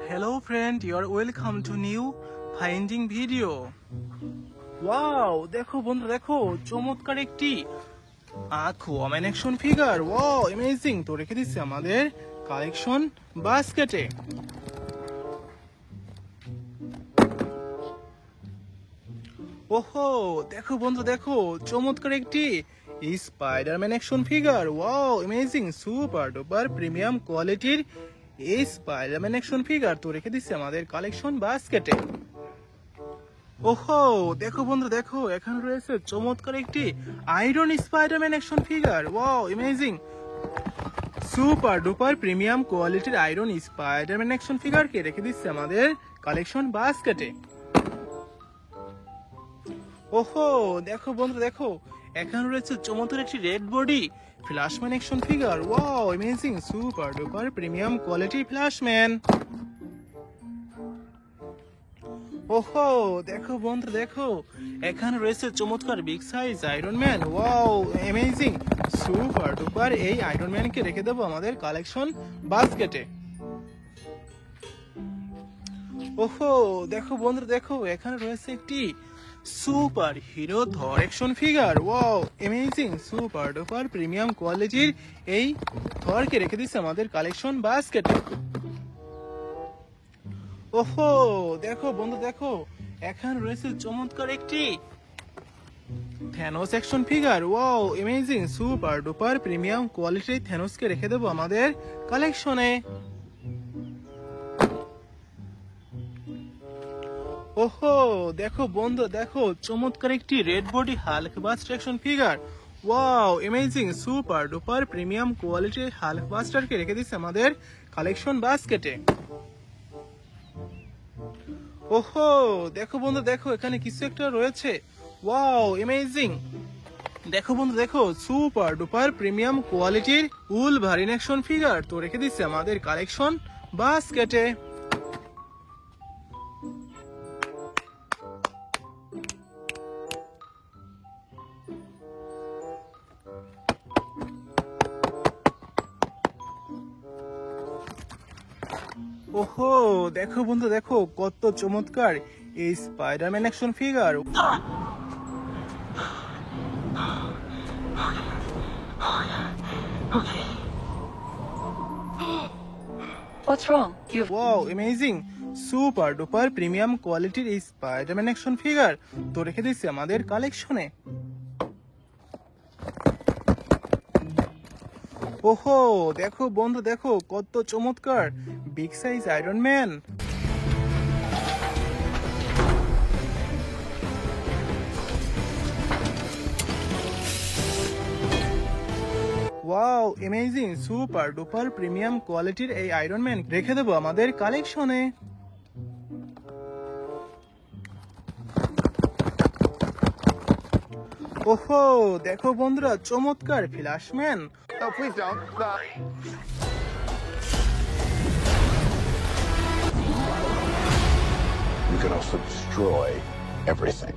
Hello friend, you are welcome to new finding video. Wow, দেখো বন্ধু দেখো চমৎকার একটি aquaman action figure. Wow, amazing. তো রেখে দিচ্ছি আমাদের কালেকশন বাস্কেটে। ওহো, দেখো বন্ধু দেখো চমৎকার একটি Spiderman action figure. Wow, amazing, super duper premium কোয়ালিটির এই স্পাইডারম্যান অ্যাকশন ফিগার তো রেখে দিচ্ছি আমাদের কালেকশন বাস্কেটে। ওহো, দেখো বন্ধু দেখো এখানে রয়েছে চমৎকার একটি iron Spiderman action figure. Wow, amazing, super duper premium কোয়ালিটির আয়রন স্পাইডারম্যান অ্যাকশন ফিগারকে রেখে দিচ্ছি আমাদের কালেকশন বাস্কেটে। ওহো, দেখো বন্ধু দেখো এখানে রয়েছে চমৎকার একটি red body Flashman action figure. Wow, amazing, super duper premium quality Flashman. ওহো, দেখো বন্ধু দেখো এখানে রয়েছে চমৎকার big size Iron Man. Wow, amazing, super duper এই আয়রন ম্যানকে রেখে দেবো আমাদের কালেকশন বাস্কেটে। ওহো, দেখো বন্ধু দেখো এখানে রয়েছে একটি super hero Thor action figure. Wow, amazing, super duper premium কোয়ালিটির এই থরকে রেখে দিচ্ছে আমাদের কালেকশন বাস্কেটে। ওহো, দেখো বন্ধু দেখো এখানে রয়েছে চমৎকার একটি Thanos action figure. Wow, amazing, super duper premium কোয়ালিটির থ্যানোসকে রেখে দেবো আমাদের কালেকশনে। ওহো, দেখো বন্ধু দেখো চমৎকার একটি red body Hulk buster action figure. Wow, amazing, super duper premium কোয়ালিটির হাল্ক বাস্টারকে রেখে দিচ্ছে আমাদের কালেকশন বাস্কেটে। ওহো, দেখো বন্ধু দেখো এখানে কিছু একটা রয়েছে। ওয়াও, অ্যামেজিং, দেখো বন্ধু দেখো সুপার ডুপার প্রিমিয়াম কোয়ালিটির উলভারিন অ্যাকশন ফিগার তো রেখে দিচ্ছে আমাদের কালেকশন বাস্কেটে। ওহো, দেখো বন্ধু দেখো কত চমৎকার এই Spiderman action figure. What's wrong? Wow, amazing, super duper premium কোয়ালিটির এই স্পাইডারম্যান অ্যাকশন ফিগার তো রেখে দিচ্ছি আমাদের কালেকশনে। ওহো, দেখো বন্ধু দেখো কত চমৎকার big size Iron Man. Wow, amazing, super duper premium কোয়ালিটির এই আয়রন ম্যান রেখে দেবো আমাদের কালেকশনে। ওহো, দেখো বন্ধুরা চমৎকার ফ্ল্যাশম্যান। No, please don't. You can also destroy everything.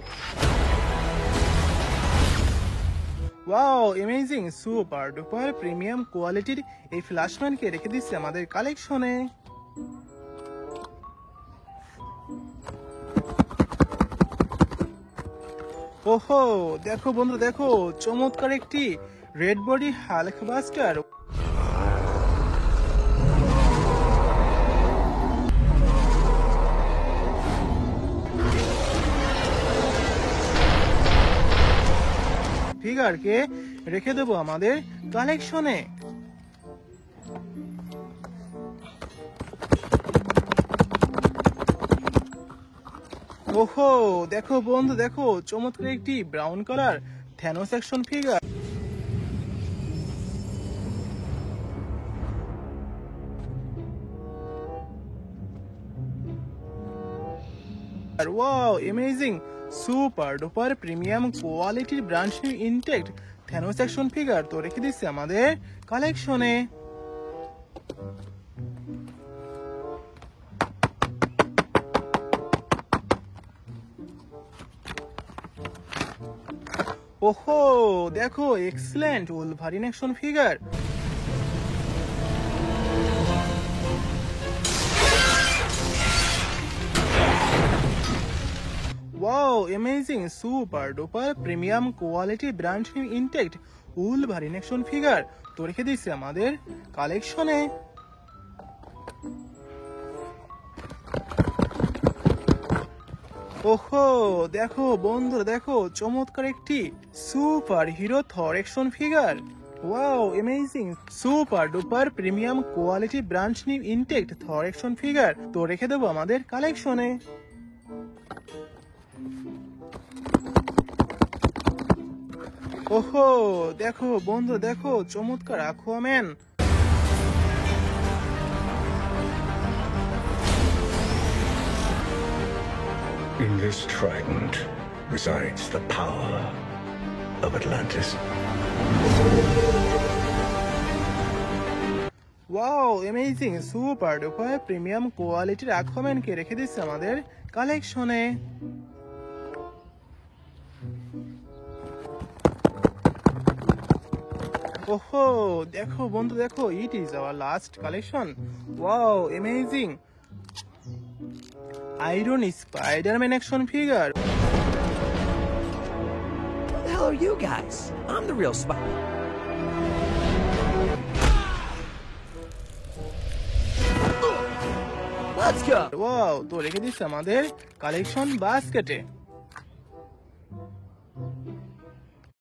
Wow, amazing, super duper premium কোয়ালিটির এই ফ্ল্যাশম্যানকে রেখে দিচ্ছে আমাদের কালেকশনে। ওহো, দেখো বন্ধু দেখো চমৎকার একটি রেড বডি হাল্ক বাস্টার। ফিগারকে রেখে দেবো আমাদের কালেকশনে। ওহো, দেখো বন্ধু দেখো চমৎকার একটি brown colour Thanos action figure. Wow, amazing, super duper premium কোয়ালিটির brand new intact Thanos action figure তো রেখে দিচ্ছে আমাদের কালেকশনে। ওহো, দেখো excellent Wolverine action figure. Amazing super duper premium quality brand new intact Wolverine action figure তো রেখে দিচ্ছি আমাদের কালেকশনে। ওহো দেখো বন্ধুরা, দেখো চমৎকার একটি super hero Thor action figure. Wow amazing super duper premium quality brand new intact Thor action figure তো রেখে দেবো আমাদের কালেকশনে। ওহো দেখো বন্ধু, দেখো চমৎকার Aquaman. In this trident resides the power of Atlantis. Wow amazing super duper premium কোয়ালিটির অ্যাকুয়াম্যানকে রেখে দিচ্ছে আমাদের কালেকশনে। ওহো দেখো বন্ধু, দেখো it is our last collection. Wow amazing iron Spiderman action figure. Who the hell are you guys? I'm the real spy. Let's go. Wow তো রেখে দিচ্ছে আমাদের কালেকশন বাস্কেটে।